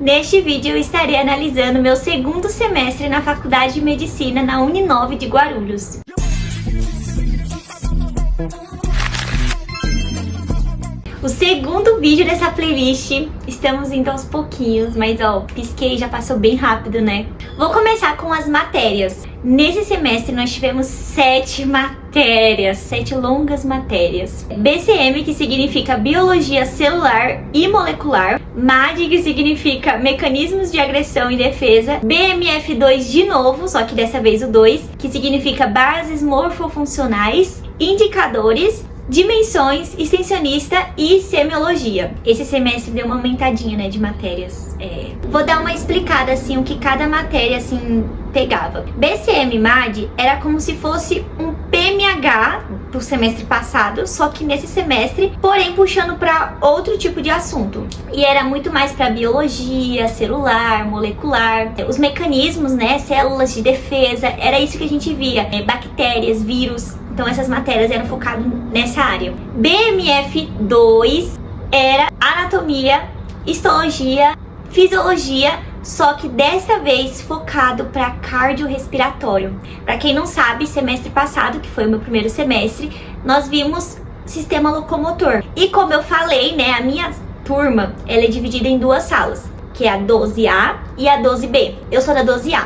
Neste vídeo eu estarei analisando meu segundo semestre na Faculdade de Medicina na Uninove de Guarulhos. O segundo vídeo dessa playlist, estamos indo aos pouquinhos, mas pisquei, já passou bem rápido, né? Vou começar com as matérias. Nesse semestre nós tivemos 7 matérias, 7 longas matérias. BCM, que significa Biologia Celular e Molecular. MAD, que significa Mecanismos de Agressão e Defesa. BMF2 de novo, só que dessa vez o 2, que significa Bases Morfofuncionais, Indicadores, Dimensões, Extensionista e Semiologia. Esse semestre deu uma aumentadinha, né, de matérias. Vou dar uma explicada, assim, o que cada matéria, assim, pegava. BCM MAD era como se fosse um PMH do semestre passado, só que nesse semestre, porém puxando para outro tipo de assunto. E era muito mais para biologia, celular, molecular, os mecanismos, né, células de defesa, era isso que a gente via, bactérias, vírus. Então essas matérias eram focadas nessa área. BMF2 era anatomia, histologia, fisiologia, só que dessa vez focado para cardiorrespiratório. Para quem não sabe, semestre passado, que foi o meu primeiro semestre, nós vimos sistema locomotor. E como eu falei, né, a minha turma, ela é dividida em 2 salas, que é a 12A e a 12B. Eu sou da 12A.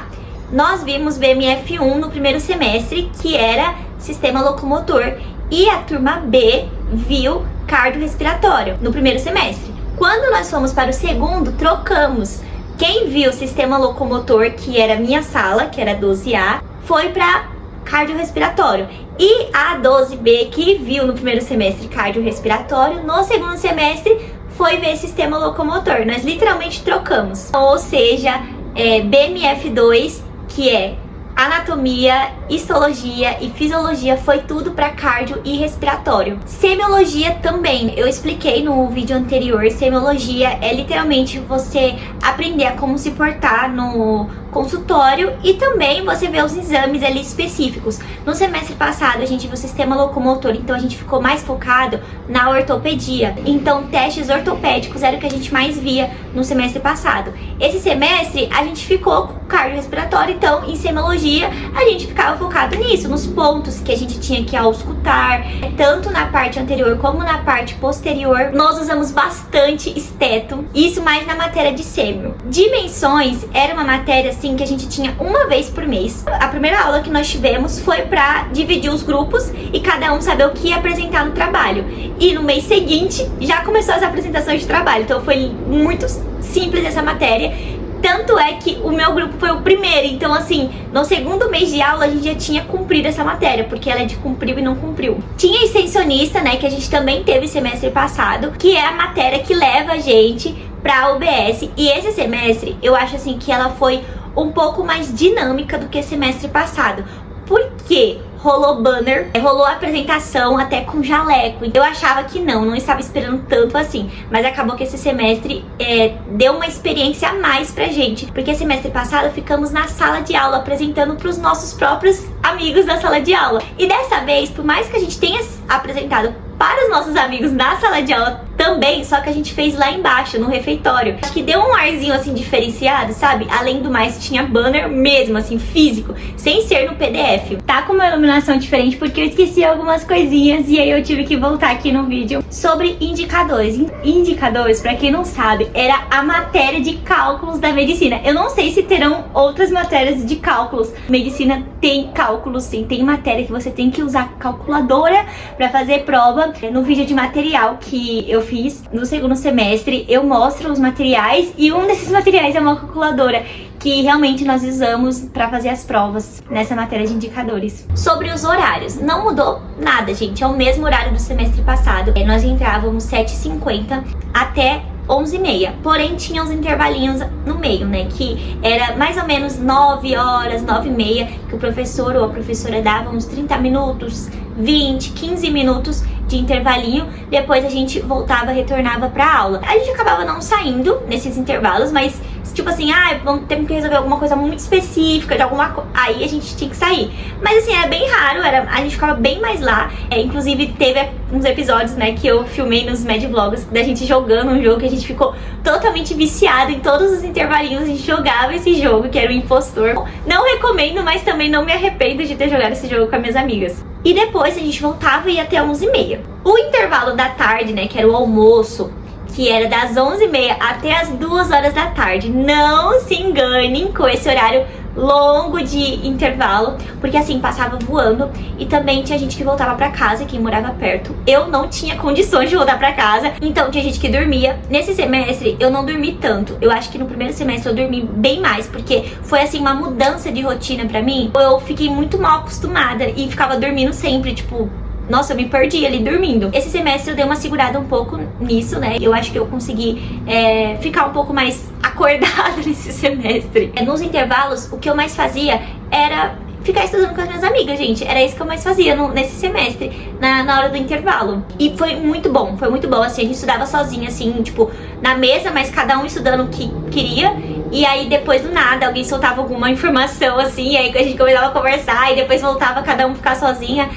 Nós vimos BMF1 no primeiro semestre, que era sistema locomotor, e a turma B viu cardiorrespiratório no primeiro semestre. Quando nós fomos para o segundo, trocamos. Quem viu sistema locomotor, que era a minha sala, que era a 12A, foi para cardiorrespiratório. E a 12B, que viu no primeiro semestre cardiorrespiratório, no segundo semestre foi ver sistema locomotor. Nós literalmente trocamos. Ou seja, BMF2, que é anatomia, histologia e fisiologia, foi tudo para cardio e respiratório. Semiologia também, eu expliquei no vídeo anterior. Semiologia é literalmente você aprender a como se portar no consultório e também você vê os exames ali específicos. No semestre passado a gente viu o sistema locomotor, então a gente ficou mais focado na ortopedia. Então testes ortopédicos era o que a gente mais via no semestre passado. Esse semestre a gente ficou com cardiorrespiratório, então em semiologia a gente ficava focado nisso, nos pontos que a gente tinha que auscultar, tanto na parte anterior como na parte posterior. Nós usamos bastante esteto, isso mais na matéria de sêmio. Dimensões era uma matéria assim que a gente tinha uma vez por mês. A primeira aula que nós tivemos foi para dividir os grupos e cada um saber o que ia apresentar no trabalho. E no mês seguinte já começou as apresentações de trabalho, então foi muito simples essa matéria. Tanto é que o meu grupo foi o primeiro, então assim, no segundo mês de aula a gente já tinha cumprido essa matéria, porque ela é de cumpriu e não cumpriu. Tinha extensionista, né, que a gente também teve semestre passado, que é a matéria que leva a gente pra UBS, e esse semestre eu acho assim que ela foi um pouco mais dinâmica do que semestre passado. Por quê? Rolou banner, rolou apresentação até com jaleco. Eu achava que não estava esperando tanto assim, mas acabou que esse semestre deu uma experiência a mais pra gente, porque semestre passado ficamos na sala de aula apresentando pros nossos próprios amigos da sala de aula. E dessa vez, por mais que a gente tenha apresentado para os nossos amigos na sala de aula também, só que a gente fez lá embaixo, no refeitório. Acho que deu um arzinho assim diferenciado, sabe? Além do mais, tinha banner mesmo, assim, físico, sem ser no PDF. Tá com uma iluminação diferente porque eu esqueci algumas coisinhas e aí eu tive que voltar aqui no vídeo. Sobre indicadores. Indicadores, pra quem não sabe, era a matéria de cálculos da medicina. Eu não sei se terão outras matérias de cálculos. Medicina tem cálculos, sim. Tem matéria que você tem que usar calculadora pra fazer prova. No vídeo de material que eu fiz no segundo semestre, eu mostro os materiais e um desses materiais é uma calculadora que realmente nós usamos para fazer as provas nessa matéria de indicadores. Sobre os horários, não mudou nada, gente, é o mesmo horário do semestre passado. Nós entrávamos 7h50 até 11h30, porém tinha uns intervalinhos no meio, né, que era mais ou menos 9 horas, 9h30, que o professor ou a professora dava uns 30 minutos, 20, 15 minutos de intervalinho, depois a gente voltava, retornava pra aula. A gente acabava não saindo nesses intervalos, mas tipo assim, temos que resolver alguma coisa muito específica de alguma coisa, aí a gente tinha que sair. Mas assim, era bem raro, a gente ficava bem mais lá. Inclusive teve uns episódios, né, que eu filmei nos Mad Vlogs da gente jogando um jogo que a gente ficou totalmente viciado. Em todos os intervalinhos a gente jogava esse jogo, que era o Impostor. Não recomendo, mas também não me arrependo de ter jogado esse jogo com as minhas amigas. E depois a gente voltava e ia até 11h30. O intervalo da tarde, né, que era o almoço, que era das 11h30 até as 2h da tarde. Não se enganem com esse horário longo de intervalo, porque assim, passava voando. E também tinha gente que voltava pra casa, quem morava perto. Eu não tinha condições de voltar pra casa, então tinha gente que dormia. Nesse semestre eu não dormi tanto. Eu acho que no primeiro semestre eu dormi bem mais, porque foi assim uma mudança de rotina pra mim. Eu fiquei muito mal acostumada e ficava dormindo sempre, tipo, nossa, eu me perdi ali dormindo. Esse semestre eu dei uma segurada um pouco nisso, né? Eu acho que eu consegui ficar um pouco mais acordada nesse semestre. Nos intervalos, o que eu mais fazia era ficar estudando com as minhas amigas, gente. Era isso que eu mais fazia nesse semestre, na hora do intervalo. E foi muito bom, assim, a gente estudava sozinha, assim, tipo, na mesa, mas cada um estudando o que queria. E aí depois do nada, alguém soltava alguma informação, assim, e aí a gente começava a conversar, e depois voltava cada um ficar sozinha.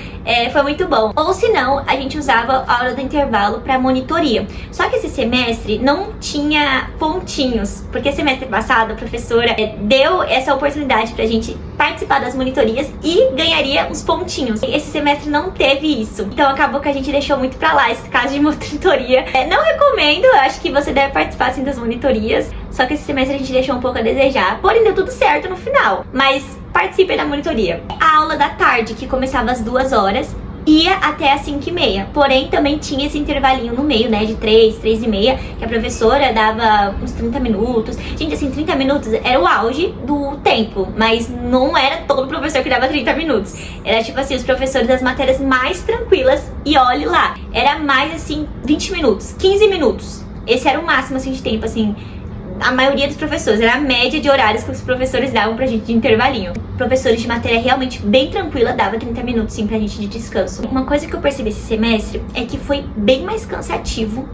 Foi muito bom. Ou se não, a gente usava a hora do intervalo pra monitoria. Só que esse semestre não tinha pontinhos, porque semestre passado a professora deu essa oportunidade pra gente participar das monitorias e ganharia uns pontinhos. Esse semestre não teve isso, então acabou que a gente deixou muito pra lá esse caso de monitoria. Não recomendo, eu acho que você deve participar assim das monitorias, só que esse semestre a gente deixou um pouco a desejar, porém deu tudo certo no final. Mas participei da monitoria. A aula da tarde, que começava às 2h, ia até às 5h30. Porém, também tinha esse intervalinho no meio, né, de 3h30, que a professora dava uns 30 minutos. Gente, assim, 30 minutos era o auge do tempo, mas não era todo professor que dava 30 minutos. Era tipo assim, os professores das matérias mais tranquilas, e olhe lá, era mais assim, 20 minutos, 15 minutos. Esse era o máximo, assim, de tempo, assim. A maioria dos professores, era a média de horários que os professores davam pra gente de intervalinho. Professores de matéria realmente bem tranquila dava 30 minutos sim pra gente de descanso. Uma coisa que eu percebi esse semestre é que foi bem mais cansativo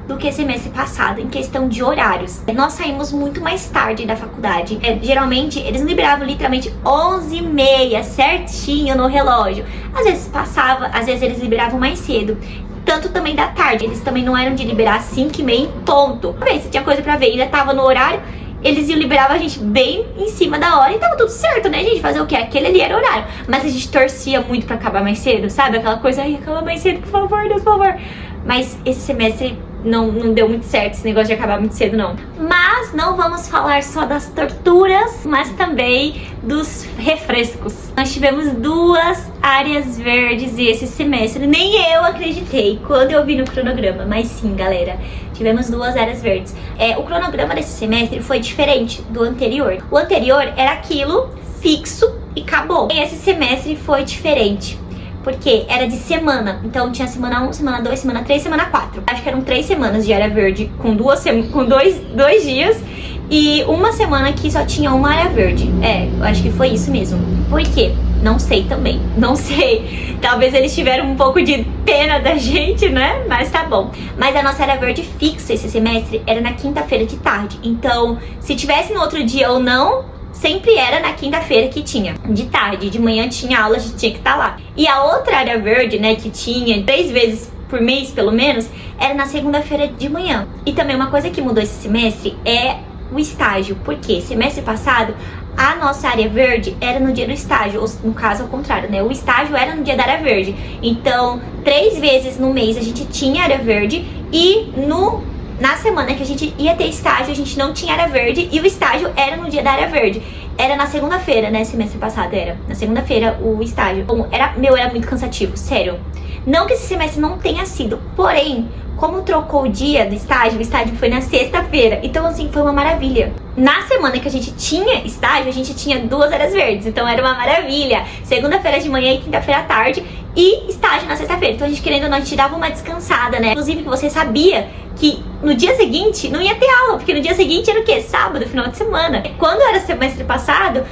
do que semestre passado em questão de horários. Nós saímos muito mais tarde da faculdade. Geralmente eles liberavam literalmente 11h30, certinho no relógio. Às vezes passava, às vezes eles liberavam mais cedo. Tanto também da tarde, eles também não eram de liberar 5h30 em ponto. Se tinha coisa pra ver, ainda tava no horário, eles iam liberar a gente bem em cima da hora e tava tudo certo, né, gente? Fazer o quê? Aquele ali era o horário. Mas a gente torcia muito pra acabar mais cedo, sabe? Aquela coisa, ai, acaba mais cedo, por favor, Deus, por favor. Mas esse semestre não deu muito certo esse negócio de acabar muito cedo, não. Mas não vamos falar só das torturas, mas também dos refrescos. Nós tivemos 2 áreas verdes esse semestre. Nem eu acreditei quando eu vi no cronograma, mas sim, galera, tivemos 2 áreas verdes. O cronograma desse semestre foi diferente do anterior. O anterior era aquilo fixo e acabou. E esse semestre foi diferente, porque era de semana. Então tinha semana 1, semana 2, semana 3, semana 4. Acho que eram 3 semanas de área verde com dois dias. E uma semana que só tinha uma área verde. Eu acho que foi isso mesmo. Por quê? Não sei também. Não sei. Talvez eles tiveram um pouco de pena da gente, né? Mas tá bom. Mas a nossa área verde fixa esse semestre era na quinta-feira de tarde. Então, se tivesse no outro dia ou não, sempre era na quinta-feira que tinha. De tarde, de manhã tinha aula, a gente tinha que estar lá. E a outra área verde, né, que tinha 3 vezes por mês, pelo menos, era na segunda-feira de manhã. E também uma coisa que mudou esse semestre é o estágio. Porque semestre passado, a nossa área verde era no dia do estágio. Ou no caso, ao contrário, né? O estágio era no dia da área verde. Então, 3 vezes no mês a gente tinha área verde. E na semana que a gente ia ter estágio, a gente não tinha área verde. E o estágio era no dia da área verde. Era na segunda-feira, né? Semestre passado era. Na segunda-feira, o estágio. Bom, era muito cansativo, sério. Não que esse semestre não tenha sido. Porém, como trocou o dia do estágio, o estágio foi na sexta-feira. Então, assim, foi uma maravilha. Na semana que a gente tinha estágio, a gente tinha 2 áreas verdes. Então, era uma maravilha. Segunda-feira de manhã e quinta-feira à tarde. E estágio na sexta-feira. Então, a gente, querendo ou não, a gente dava uma descansada, né? Inclusive, que você sabia que no dia seguinte não ia ter aula. Porque no dia seguinte era o quê? Sábado, final de semana. Quando era semestre passado,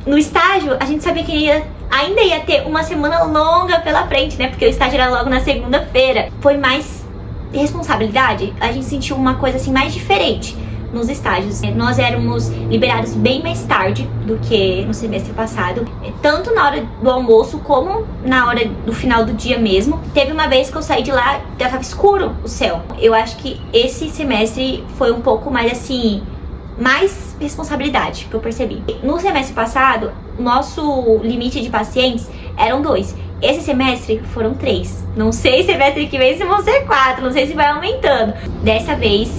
no estágio, a gente sabia que ainda ia ter uma semana longa pela frente, né? Porque o estágio era logo na segunda-feira. Foi mais responsabilidade. A gente sentiu uma coisa assim mais diferente nos estágios. Nós éramos liberados bem mais tarde do que no semestre passado, tanto na hora do almoço como na hora do final do dia mesmo. Teve uma vez que eu saí de lá, já tava escuro o céu. Eu acho que esse semestre foi um pouco mais assim, mais responsabilidade, que eu percebi. No semestre passado, nosso limite de pacientes eram 2. Esse semestre foram 3. Não sei semestre que vem se vão ser 4, não sei se vai aumentando. Dessa vez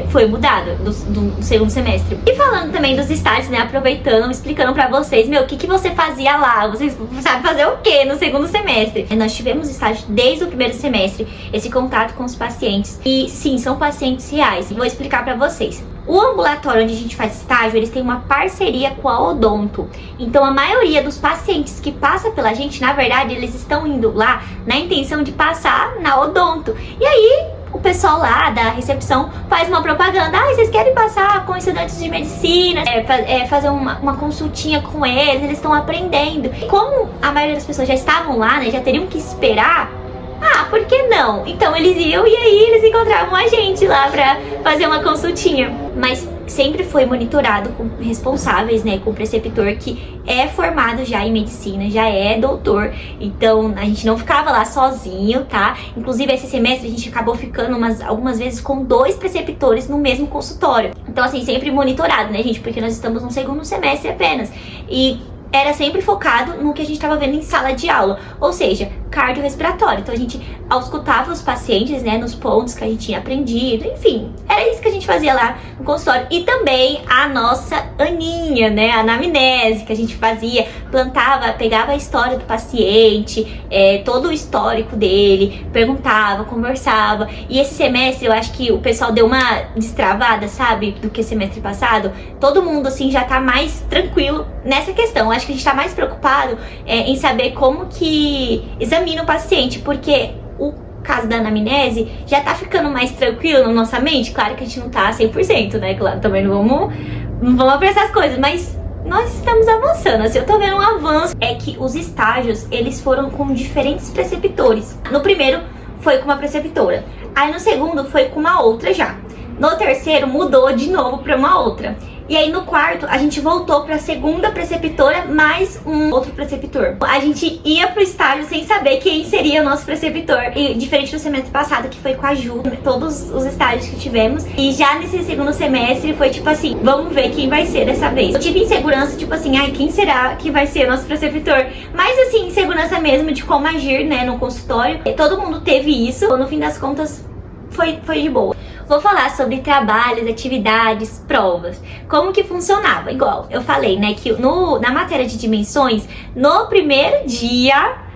foi mudado do segundo semestre. E falando também dos estágios, né, aproveitando, explicando pra vocês, o que você fazia lá? Vocês sabem fazer o que no segundo semestre? Nós tivemos estágio desde o primeiro semestre, esse contato com os pacientes. E sim, são pacientes reais. Vou explicar pra vocês. O ambulatório onde a gente faz estágio, eles têm uma parceria com a Odonto. Então a maioria dos pacientes que passa pela gente, na verdade, eles estão indo lá na intenção de passar na Odonto. E aí o pessoal lá da recepção faz uma propaganda. Vocês querem passar com estudantes de medicina, fazer uma consultinha com eles estão aprendendo. Como a maioria das pessoas já estavam lá, né, já teriam que esperar, por que não? Então eles iam e aí eles encontravam a gente lá pra fazer uma consultinha. Mas sempre foi monitorado com responsáveis, né, com o preceptor que é formado já em medicina, já é doutor. Então a gente não ficava lá sozinho, tá? Inclusive esse semestre a gente acabou ficando algumas vezes com 2 preceptores no mesmo consultório. Então assim, sempre monitorado, né, gente? Porque nós estamos no segundo semestre apenas. E era sempre focado no que a gente estava vendo em sala de aula, ou seja, cardiorrespiratório. Então a gente auscultava os pacientes, né, nos pontos que a gente tinha aprendido, enfim, era isso que a gente fazia lá no consultório. E também a nossa Aninha, né, a anamnese que a gente fazia, pegava a história do paciente, todo o histórico dele, perguntava, conversava. E esse semestre eu acho que o pessoal deu uma destravada, sabe, do que semestre passado. Todo mundo assim já tá mais tranquilo nessa questão. Acho que a gente tá mais preocupado em saber como que examina o paciente, porque o caso da anamnese já tá ficando mais tranquilo na nossa mente. Claro que a gente não tá 100%, né? Claro, também não vamos apressar as coisas, mas nós estamos avançando, assim, eu tô vendo um avanço. É que os estágios, eles foram com diferentes preceptores. No primeiro foi com uma preceptora, aí no segundo foi com uma outra já. No terceiro mudou de novo pra uma outra. E aí no quarto a gente voltou pra segunda preceptora mais um outro preceptor. A gente ia pro estágio sem saber quem seria o nosso preceptor. E diferente do semestre passado, que foi com a Ju, todos os estágios que tivemos. E já nesse segundo semestre foi tipo assim, vamos ver quem vai ser dessa vez. Eu tive insegurança, tipo assim, quem será que vai ser o nosso preceptor? Mas assim, insegurança mesmo de como agir, né, no consultório. Todo mundo teve isso. No fim das contas, foi de boa. Vou falar sobre trabalhos, atividades, provas. Como que funcionava? Igual eu falei, né, que na matéria de dimensões, no primeiro dia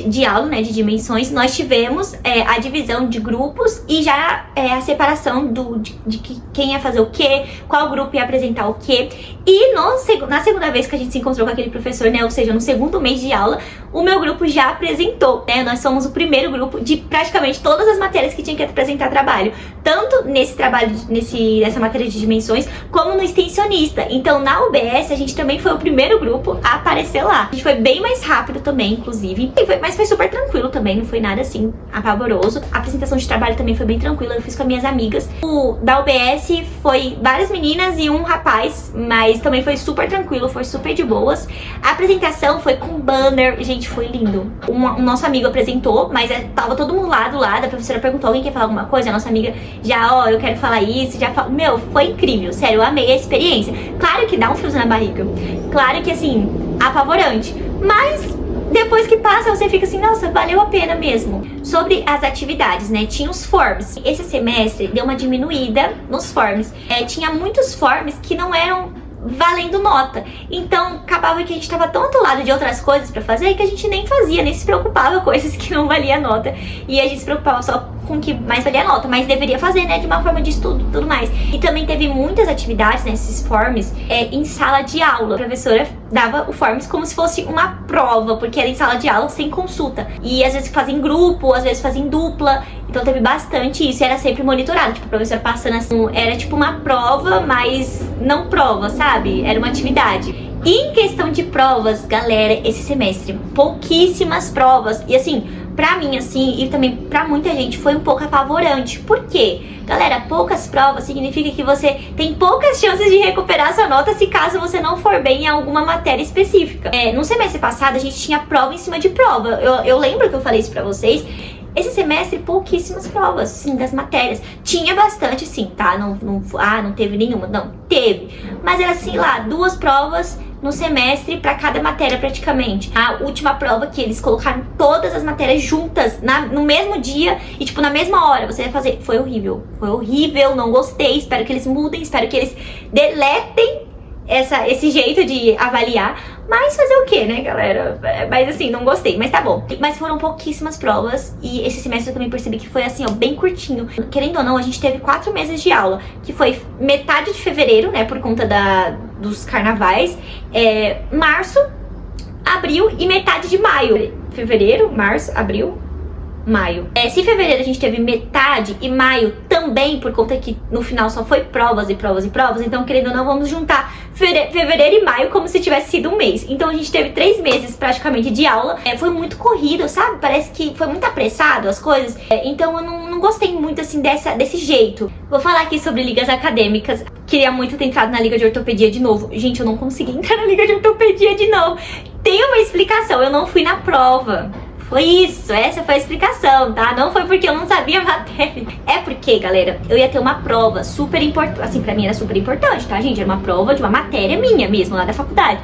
de aula, né, de dimensões, nós tivemos a divisão de grupos e já a separação de quem ia fazer o quê, qual grupo ia apresentar o quê. E na segunda vez que a gente se encontrou com aquele professor, né, ou seja, no segundo mês de aula, o meu grupo já apresentou, né, nós somos o primeiro grupo de praticamente todas as matérias que tinha que apresentar trabalho, tanto nesse trabalho, nessa matéria de dimensões, como no extensionista. Então na UBS a gente também foi o primeiro grupo a aparecer lá. A gente foi bem mais rápido também, inclusive. Mas foi super tranquilo também, não foi nada assim apavoroso. A apresentação de trabalho também foi bem tranquila, eu fiz com as minhas amigas. O da UBS foi várias meninas e um rapaz, mas também foi super tranquilo, foi super de boas. A apresentação foi com banner, gente, foi lindo. O nosso amigo apresentou, mas tava todo mundo lá do lado, a professora perguntou, alguém quer falar alguma coisa? A nossa amiga já, eu quero falar isso, já falou. Meu, foi incrível, sério, eu amei a experiência. Claro que dá um frio na barriga, claro que assim, apavorante, mas depois que passa, você fica assim, nossa, valeu a pena mesmo. Sobre as atividades, né, tinha os forms. Esse semestre deu uma diminuída nos forms. Tinha muitos forms que não eram valendo nota. Então, acabava que a gente tava tão atolado de outras coisas pra fazer que a gente nem fazia, nem se preocupava com coisas que não valia nota. E a gente se preocupava só com o que mais valia nota, mas deveria fazer, né, de uma forma de estudo e tudo mais. E também teve muitas atividades, né, esses forms, em sala de aula. A professora dava o forms como se fosse uma prova, porque era em sala de aula sem consulta. E às vezes fazia em grupo, às vezes fazia em dupla. Então teve bastante isso, e era sempre monitorado, tipo, a professora passando assim, era tipo uma prova, mas não prova, sabe? Era uma atividade. E em questão de provas, galera, esse semestre, pouquíssimas provas, e assim, pra mim, assim, e também pra muita gente, foi um pouco apavorante. Por quê? Galera, poucas provas significa que você tem poucas chances de recuperar sua nota se caso você não for bem em alguma matéria específica. No semestre passado, a gente tinha prova em cima de prova. Eu lembro que eu falei isso pra vocês. Esse semestre, pouquíssimas provas, sim, das matérias. Tinha bastante, sim, tá? Não teve nenhuma. Não, teve. Mas era assim lá, 2 provas no semestre pra cada matéria praticamente. A última prova que eles colocaram todas as matérias juntas no mesmo dia e tipo na mesma hora você vai fazer. Foi horrível. Foi horrível, não gostei. Espero que eles mudem, espero que eles deletem esse jeito de avaliar. Mas fazer o que, né, galera? Mas assim, não gostei, mas tá bom. Mas foram pouquíssimas provas e esse semestre eu também percebi que foi assim, ó, bem curtinho. Querendo ou não, a gente teve 4 meses de aula, que foi metade de fevereiro, né, por conta dos carnavais, março, abril e metade de maio. Fevereiro, março, abril, maio. Se fevereiro a gente teve metade e maio também, por conta que no final só foi provas e provas e provas, então querendo ou não, vamos juntar fevereiro e maio como se tivesse sido um mês. Então a gente teve 3 meses praticamente de aula. Foi muito corrido, sabe? Parece que foi muito apressado as coisas. Então eu não gostei muito assim desse jeito. Vou falar aqui sobre ligas acadêmicas. Queria muito ter entrado na liga de ortopedia de novo. Gente, eu não consegui entrar na liga de ortopedia de novo. Tem uma explicação, eu não fui na prova. Foi isso, essa foi a explicação, tá? Não foi porque eu não sabia a matéria. É porque, galera, eu ia ter uma prova super importante. Assim, pra mim era super importante, tá, gente? Era uma prova de uma matéria minha mesmo, lá da faculdade.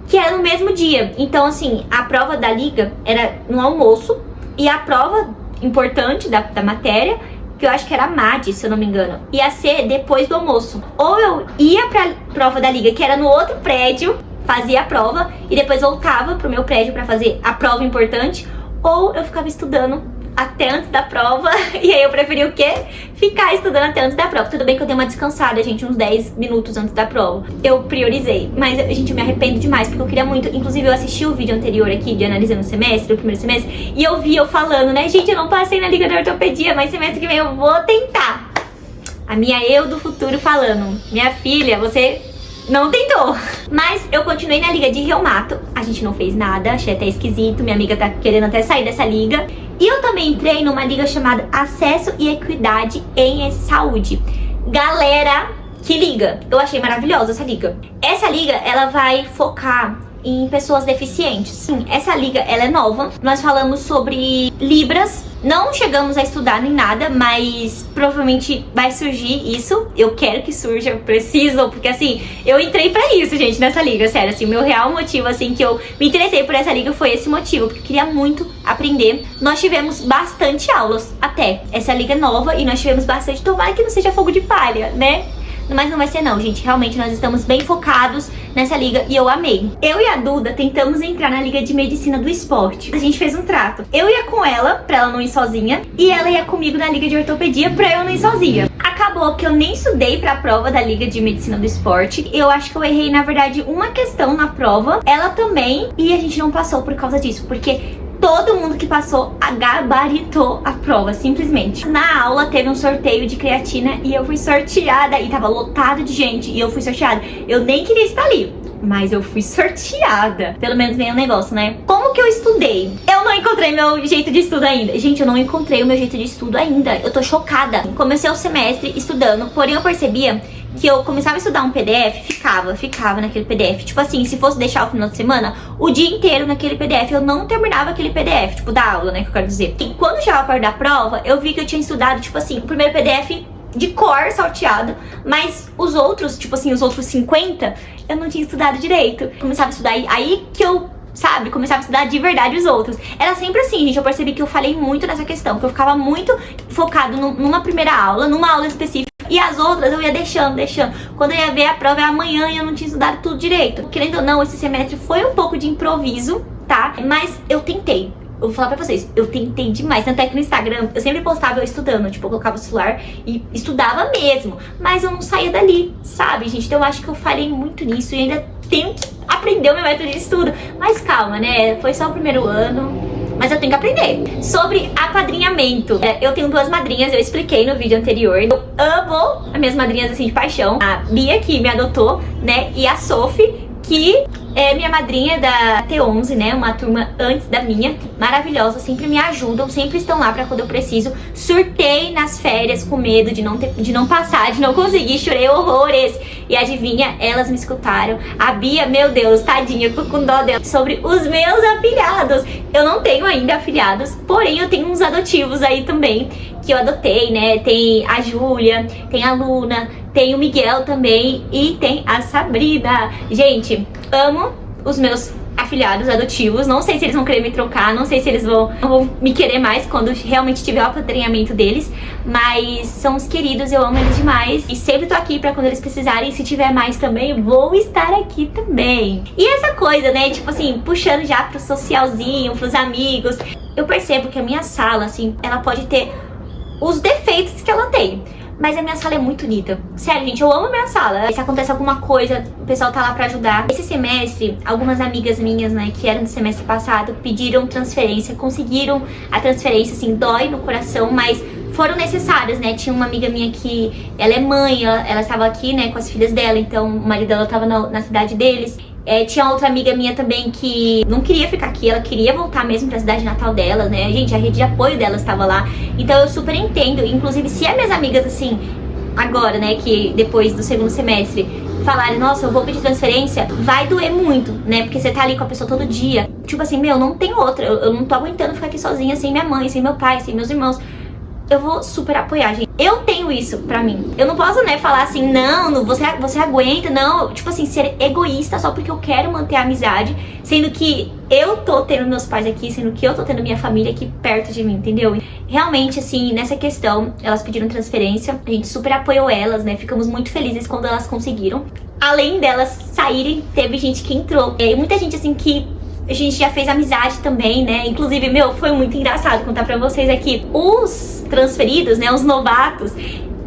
Que era no mesmo dia. Então, assim, a prova da liga era no almoço. E a prova importante da matéria, que eu acho que era a MAD, se eu não me engano, ia ser depois do almoço. Ou eu ia pra prova da liga, que era no outro prédio, fazia a prova, e depois voltava pro meu prédio pra fazer a prova importante, ou eu ficava estudando até antes da prova, e aí eu preferi o quê? Ficar estudando até antes da prova. Tudo bem que eu dei uma descansada, gente, uns 10 minutos antes da prova. Eu priorizei, mas, gente, eu me arrependo demais, porque eu queria muito. Inclusive, eu assisti o vídeo anterior aqui de analisando o semestre, o primeiro semestre, e eu vi eu falando, né, gente, eu não passei na liga de ortopedia, mas semestre que vem eu vou tentar. A minha eu do futuro falando, minha filha, você não tentou. Mas eu continuei na liga de reumato. A gente não fez nada, achei até esquisito. Minha amiga tá querendo até sair dessa liga. E eu também entrei numa liga chamada Acesso e Equidade em Saúde. Galera, que liga! Eu achei maravilhosa essa liga. Essa liga, ela vai focar em pessoas deficientes. Sim, essa liga, ela é nova. Nós falamos sobre Libras. Não chegamos a estudar nem nada, mas provavelmente vai surgir isso. Eu quero que surja, eu preciso, porque assim, eu entrei pra isso, gente, nessa liga, sério, assim, meu real motivo, assim, que eu me interessei por essa liga foi esse motivo, porque eu queria muito aprender. Nós tivemos bastante aulas, até, essa liga é nova, e nós tivemos bastante, tomara que não seja fogo de palha, né? Mas não vai ser não, gente. Realmente nós estamos bem focados nessa liga e eu amei. Eu e a Duda tentamos entrar na Liga de Medicina do Esporte. A gente fez um trato. Eu ia com ela, pra ela não ir sozinha, e ela ia comigo na Liga de Ortopedia pra eu não ir sozinha. Acabou que eu nem estudei pra prova da Liga de Medicina do Esporte. Eu acho que eu errei, na verdade, uma questão na prova. Ela também, e a gente não passou por causa disso, porque todo mundo que passou gabaritou a prova, simplesmente. Na aula teve um sorteio de creatina e eu fui sorteada. E tava lotado de gente e eu fui sorteada. Eu nem queria estar ali, mas eu fui sorteada. Pelo menos ganhei um negócio, né? Como que eu estudei? Eu não encontrei meu jeito de estudo ainda. Gente, eu não encontrei o meu jeito de estudo ainda. Eu tô chocada. Comecei o semestre estudando, porém eu percebia que eu começava a estudar um PDF, ficava naquele PDF. Tipo assim, se fosse deixar o final de semana, o dia inteiro naquele PDF, eu não terminava aquele PDF, tipo, da aula, né, que eu quero dizer. E quando chegava perto da prova, eu vi que eu tinha estudado, tipo assim, o primeiro PDF de cor, salteado, mas os outros, tipo assim, os outros 50, eu não tinha estudado direito. Começava a estudar, aí que eu, sabe, começava a estudar de verdade os outros. Era sempre assim, gente, eu percebi que eu falei muito nessa questão, que eu ficava muito focado numa primeira aula, numa aula específica, e as outras eu ia deixando. Quando eu ia ver a prova, era amanhã e eu não tinha estudado tudo direito. Querendo ou não, esse semestre foi um pouco de improviso, tá? Mas eu tentei. Eu vou falar pra vocês, eu tentei demais. Tanto é que no Instagram, eu sempre postava eu estudando. Tipo, eu colocava o celular e estudava mesmo. Mas eu não saía dali, sabe, gente? Então eu acho que eu falhei muito nisso e ainda tenho que aprender o meu método de estudo. Mas calma, né? Foi só o primeiro ano, mas eu tenho que aprender. Sobre apadrinhamento, eu tenho 2 madrinhas, eu expliquei no vídeo anterior. Eu amo as minhas madrinhas, assim, de paixão. A Bia, que me adotou, né? E a Sophie, que é minha madrinha da T11, né? Uma turma antes da minha, maravilhosa, sempre me ajudam, sempre estão lá pra quando eu preciso. Surtei nas férias com medo de não passar, de não conseguir, chorei horrores. E adivinha, elas me escutaram. A Bia, meu Deus, tadinha, eu tô com dó dela. Sobre os meus afilhados. Eu não tenho ainda afilhados, porém eu tenho uns adotivos aí também, que eu adotei, né? Tem a Júlia, tem a Luna, tem o Miguel também e tem a Sabrina. Gente, amo os meus afilhados adotivos. Não sei se eles vão querer me trocar, não sei se eles vão me querer mais quando realmente tiver o apadrinhamento deles, mas são os queridos, eu amo eles demais e sempre tô aqui pra quando eles precisarem. Se tiver mais também, vou estar aqui também. E essa coisa, né, tipo assim, puxando já pro socialzinho, pros amigos, eu percebo que a minha sala, assim, ela pode ter os defeitos que ela tem, mas a minha sala é muito unida. Sério, gente, eu amo a minha sala. Se acontece alguma coisa, o pessoal tá lá pra ajudar. Esse semestre, algumas amigas minhas, né, que eram do semestre passado, pediram transferência, conseguiram a transferência, assim, dói no coração, mas foram necessárias, né? Tinha uma amiga minha que, ela é mãe, ela estava aqui, né, com as filhas dela, então o marido dela tava na cidade deles. Tinha outra amiga minha também que não queria ficar aqui, ela queria voltar mesmo pra cidade natal dela, né? Gente, a rede de apoio dela estava lá. Então eu super entendo. Inclusive, se as minhas amigas, assim, agora, né, que depois do segundo semestre, falarem, nossa, eu vou pedir transferência, vai doer muito, né? Porque você tá ali com a pessoa todo dia. Tipo assim, meu, não tem outra. Eu não tô aguentando ficar aqui sozinha, sem minha mãe, sem meu pai, sem meus irmãos. Eu vou super apoiar, gente. Eu tenho isso pra mim. Eu não posso, né, falar assim, não, você aguenta, não. Tipo assim, ser egoísta só porque eu quero manter a amizade, sendo que eu tô tendo meus pais aqui, sendo que eu tô tendo minha família aqui perto de mim, entendeu? Realmente, assim, nessa questão, elas pediram transferência, a gente super apoiou elas, né? Ficamos muito felizes quando elas conseguiram. Além delas saírem, teve gente que entrou. E muita gente, assim, que a gente já fez amizade também, né? Inclusive, meu, foi muito engraçado contar pra vocês aqui. Os transferidos, né, os novatos,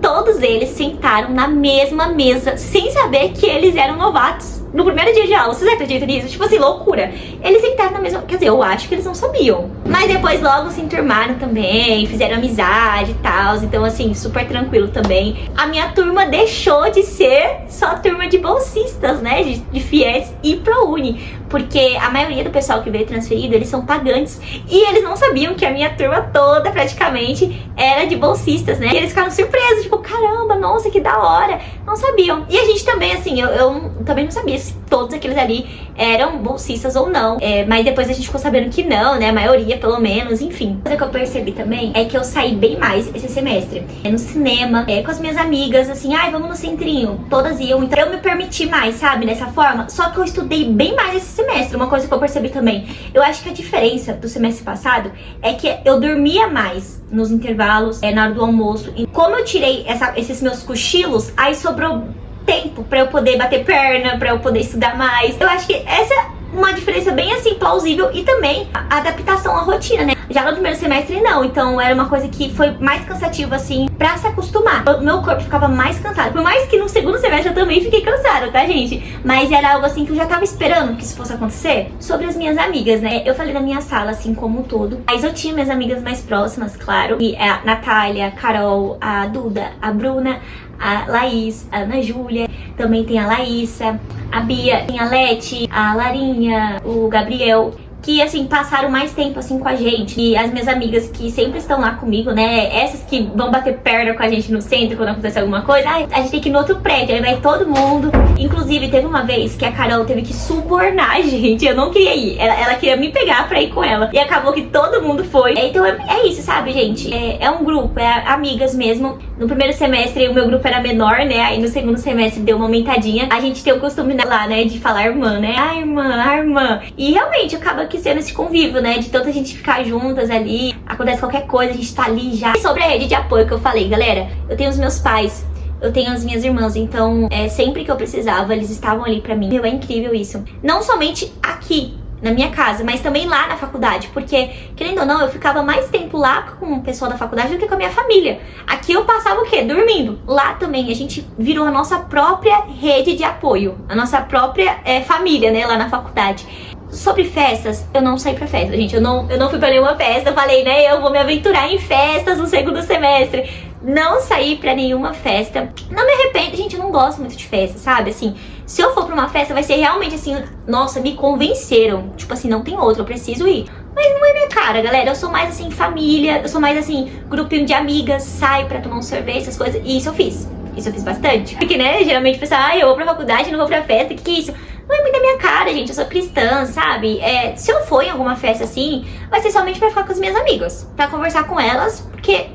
todos eles sentaram na mesma mesa, sem saber que eles eram novatos. No primeiro dia de aula, vocês acreditam nisso? Tipo assim, loucura. Eles sentaram na mesma... Quer dizer, eu acho que eles não sabiam. Mas depois logo se enturmaram também, fizeram amizade e tal. Então, assim, super tranquilo também. A minha turma deixou de ser só turma de bolsistas, né? De FIES e ProUni. Porque a maioria do pessoal que veio transferido, eles são pagantes. E eles não sabiam que a minha turma toda, praticamente, era de bolsistas, né? E eles ficaram surpresos, tipo, caramba, nossa, que da hora. Não sabiam. E a gente também, assim, eu também não sabia se todos aqueles ali eram bolsistas ou não. Mas depois a gente ficou sabendo que não, né? A maioria, pelo menos, enfim. Outra que eu percebi também é que eu saí bem mais esse semestre. No cinema, com as minhas amigas, assim, ai, vamos no centrinho. Todas iam. Então eu me permiti mais, sabe? Dessa forma. Só que eu estudei bem mais esse semestre. Uma coisa que eu percebi também. Eu acho que a diferença do semestre passado é que eu dormia mais nos intervalos, na hora do almoço. E como eu tirei esses meus cochilos, aí sobrou tempo pra eu poder bater perna, pra eu poder estudar mais. Eu acho que essa é uma diferença bem assim plausível e também a adaptação à rotina, né? Já no primeiro semestre não, então era uma coisa que foi mais cansativa assim pra se acostumar. O meu corpo ficava mais cansado, por mais que no segundo semestre eu também fiquei cansada, tá, gente? Mas era algo assim que eu já tava esperando que isso fosse acontecer. Sobre as minhas amigas, né? Eu falei da minha sala assim como um todo, mas eu tinha minhas amigas mais próximas, claro, e a Natália, a Carol, a Duda, a Bruna, a Laís, a Ana Júlia, também tem a Laísa, a Bia, tem a Leti, a Larinha, o Gabriel, que, assim, passaram mais tempo, assim, com a gente. E as minhas amigas que sempre estão lá comigo, né, essas que vão bater perna com a gente no centro quando acontece alguma coisa, a gente tem que ir no outro prédio, aí vai todo mundo. Inclusive, teve uma vez que a Carol teve que subornar a gente, eu não queria ir, ela queria me pegar pra ir com ela, e acabou que todo mundo foi. Então é isso, sabe, gente? É um grupo, amigas mesmo. No primeiro semestre o meu grupo era menor, né, aí no segundo semestre deu uma aumentadinha. A gente tem o costume lá, né, de falar irmã, né, a irmã. E realmente acaba que sendo esse convívio, né, de tanta gente ficar juntas ali, acontece qualquer coisa, a gente tá ali já. E sobre a rede de apoio que eu falei, galera, eu tenho os meus pais, eu tenho as minhas irmãs, então sempre que eu precisava, eles estavam ali pra mim. Meu, é incrível isso. Não somente aqui na minha casa, mas também lá na faculdade, porque, querendo ou não, eu ficava mais tempo lá com o pessoal da faculdade do que com a minha família. Aqui eu passava o quê? Dormindo. Lá também a gente virou a nossa própria rede de apoio, a nossa própria família, né, lá na faculdade. Sobre festas, eu não saí pra festa, gente, eu não fui pra nenhuma festa. Eu falei, né, eu vou me aventurar em festas no segundo semestre. não saí pra nenhuma festa. Não me arrependo, gente, eu não gosto muito de festa, sabe? Assim, se eu for pra uma festa, vai ser realmente assim, nossa, me convenceram. Tipo assim, não tem outra, eu preciso ir. Mas não é minha cara, galera. Eu sou mais assim, família, eu sou mais assim, grupinho de amigas, saio pra tomar um sorvete, essas coisas. E isso eu fiz. Isso eu fiz bastante. Porque, né, geralmente o pessoal, eu vou pra faculdade, não vou pra festa, que é isso? Não é muito da minha cara, gente, eu sou cristã, sabe? Se eu for em alguma festa assim, vai ser somente pra ficar com as minhas amigas. Pra conversar com elas, porque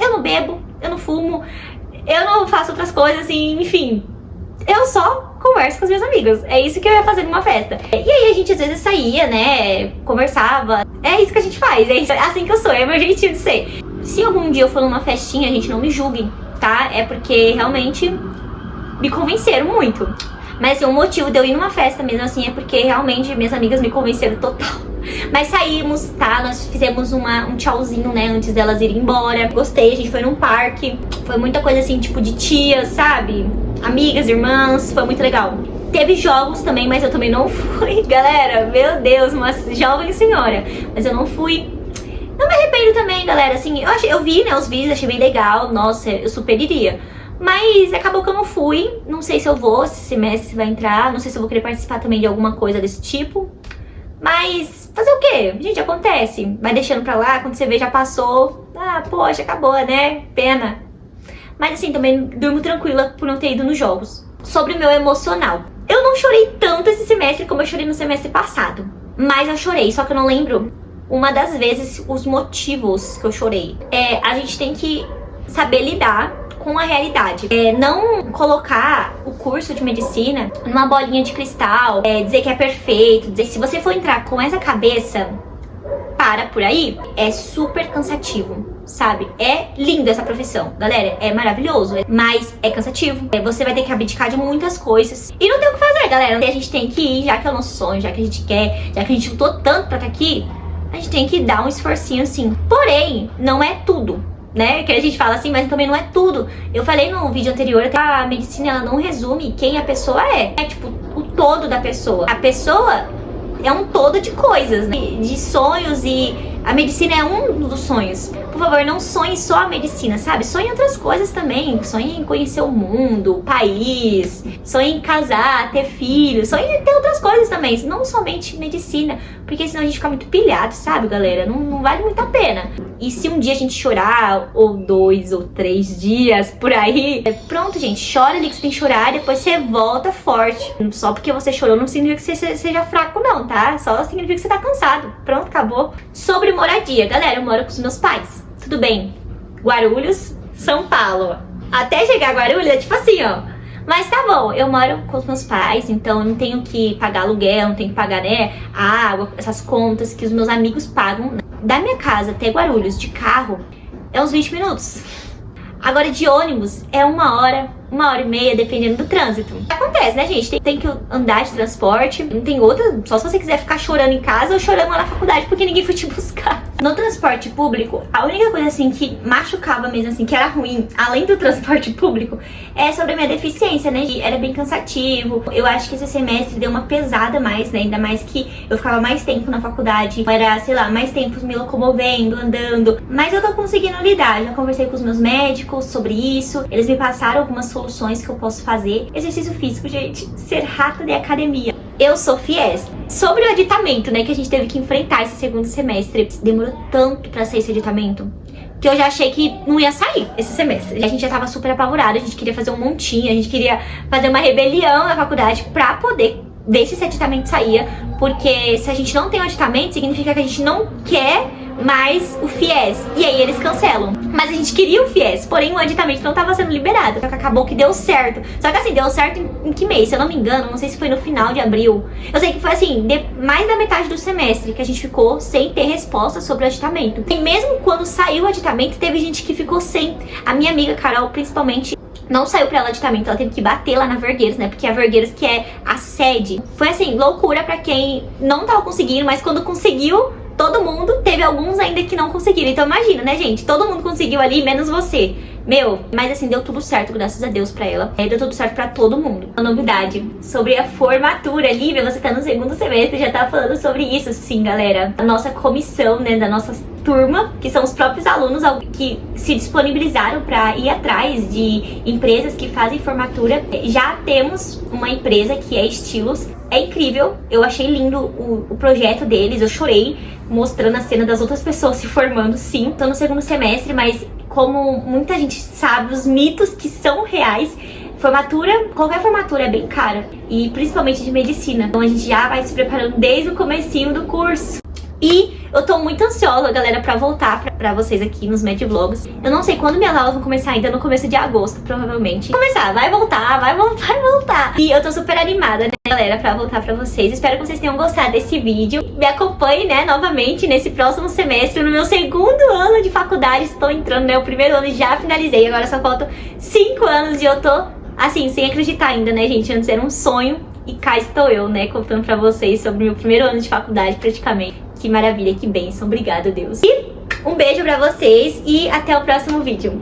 eu não bebo, eu não fumo, eu não faço outras coisas, assim, enfim. Eu só converso com as minhas amigas. É isso que eu ia fazer numa festa. E aí a gente às vezes saía, né, conversava. É isso que a gente faz, é assim que eu sou, é meu jeitinho de ser. Se algum dia eu for numa festinha, gente, não me julguem, tá? É porque realmente me convenceram muito. Mas assim, o motivo de eu ir numa festa mesmo assim é porque realmente minhas amigas me convenceram total. Mas saímos, tá? Nós fizemos um tchauzinho, né, antes delas irem embora. Gostei, a gente foi num parque. Foi muita coisa assim, tipo de tias, sabe? Amigas, irmãs, foi muito legal. Teve jogos também, mas eu também não fui. Galera, meu Deus, uma jovem senhora. Mas eu não fui. Não me arrependo também, galera. Assim, eu vi, né, os vídeos, achei bem legal. Nossa, eu super iria. Mas acabou que eu não fui. Não sei se eu vou, se esse semestre vai entrar. Não sei se eu vou querer participar também de alguma coisa desse tipo. Mas fazer o quê? Gente, acontece. Vai deixando pra lá, quando você vê já passou. Ah, poxa, acabou, né? Pena. Mas assim, também durmo tranquila por não ter ido nos jogos. Sobre o meu emocional. Eu não chorei tanto esse semestre como eu chorei no semestre passado. Mas eu chorei, só que eu não lembro uma das vezes os motivos que eu chorei. A gente tem que saber lidar com a realidade. Não colocar o curso de medicina numa bolinha de cristal, dizer que é perfeito, dizer que se você for entrar com essa cabeça, para por aí, é super cansativo, sabe? É linda essa profissão, galera, é maravilhoso, mas é cansativo. Você vai ter que abdicar de muitas coisas e não tem o que fazer, galera. A gente tem que ir, já que é o nosso sonho, já que a gente quer, já que a gente lutou tanto pra estar aqui, a gente tem que dar um esforcinho sim. Porém, não é tudo, né? Que a gente fala assim, mas também não é tudo. Eu falei no vídeo anterior que a medicina, ela não resume quem a pessoa é. É tipo o todo da pessoa. A pessoa é um todo de coisas, né? De sonhos, e a medicina é um dos sonhos. Por favor, não sonhe só a medicina, sabe? Sonhe em outras coisas também. Sonhe em conhecer o mundo, o país. Sonhe em casar, ter filhos. Sonhe em ter outras coisas também. Não somente medicina. Porque senão a gente fica muito pilhado, sabe, galera? Não vale muito a pena. E se um dia a gente chorar, ou 2 ou 3 dias por aí, pronto, gente, chora ali que você tem que chorar, depois você volta forte. Só porque você chorou não significa que você seja fraco não, tá? Só significa que você tá cansado. Pronto, acabou. Sobre moradia, galera, eu moro com os meus pais. Tudo bem, Guarulhos, São Paulo. Até chegar a Guarulhos é tipo assim, ó. Mas tá bom, eu moro com os meus pais, então eu não tenho que pagar aluguel, não tenho que pagar, né, a água, essas contas que os meus amigos pagam. Da minha casa até Guarulhos, de carro, é uns 20 minutos. Agora de ônibus é 1h e meia, dependendo do trânsito. Acontece, né, gente? Tem que andar de transporte, não tem outra, só se você quiser ficar chorando em casa ou chorando lá na faculdade porque ninguém foi te buscar. No transporte público, a única coisa assim que machucava mesmo, assim, que era ruim, além do transporte público, é sobre a minha deficiência, né? E era bem cansativo. Eu acho que esse semestre deu uma pesada mais, né? Ainda mais que eu ficava mais tempo na faculdade. Era, sei lá, mais tempo me locomovendo, andando. Mas eu tô conseguindo lidar. Já conversei com os meus médicos sobre isso. Eles me passaram algumas soluções que eu posso fazer. Exercício físico, gente. Ser rata de academia. Eu sou fiéis. Sobre o aditamento, né, que a gente teve que enfrentar esse segundo semestre. Demorou tanto pra sair esse aditamento que eu já achei que não ia sair esse semestre. A gente já tava super apavorado, a gente queria fazer um montinho, a gente queria fazer uma rebelião na faculdade pra poder ver se esse aditamento saía. Porque se a gente não tem o aditamento, significa que a gente não quer mais o FIES. E aí eles cancelam. Mas a gente queria o FIES, porém o aditamento não estava sendo liberado. Só que acabou que deu certo. Só que assim, deu certo em que mês? Se eu não me engano, não sei se foi no final de abril. Eu sei que foi assim, mais da metade do semestre que a gente ficou sem ter resposta sobre o aditamento. E mesmo quando saiu o aditamento, teve gente que ficou sem. A minha amiga Carol, principalmente, não saiu pra ela aditamento, ela teve que bater lá na Vergueiros, né? Porque a Vergueiros que é a sede. Foi assim, loucura pra quem não tava conseguindo, mas quando conseguiu, todo mundo, teve alguns ainda que não conseguiram. Então imagina, né, gente? Todo mundo conseguiu ali, menos você. Meu, mas assim, deu tudo certo, graças a Deus pra ela. Deu tudo certo pra todo mundo. Uma novidade sobre a formatura. Lívia, você tá no segundo semestre, já tá falando sobre isso. Sim, galera. A nossa comissão, né, da nossa turma, que são os próprios alunos que se disponibilizaram para ir atrás de empresas que fazem formatura. Já temos uma empresa que é Estilos. É incrível, eu achei lindo o projeto deles, eu chorei mostrando a cena das outras pessoas se formando. Sim, tô no segundo semestre, mas como muita gente sabe, os mitos que são reais, qualquer formatura é bem cara, e principalmente de medicina. Então a gente já vai se preparando desde o comecinho do curso. E eu tô muito ansiosa, galera, pra voltar pra vocês aqui nos Medvlogs. Eu não sei quando minhas aulas vão começar ainda, no começo de agosto, provavelmente. Vai voltar. E eu tô super animada, né, galera, pra voltar pra vocês. Espero que vocês tenham gostado desse vídeo. Me acompanhe, né, novamente nesse próximo semestre, no meu segundo ano de faculdade. Estou entrando, né, o primeiro ano já finalizei, agora só faltam 5 anos e eu tô, assim, sem acreditar ainda, né, gente? Antes era um sonho e cá estou eu, né, contando pra vocês sobre o meu primeiro ano de faculdade, praticamente. Que maravilha, que bênção, obrigada, Deus. E um beijo pra vocês e até o próximo vídeo.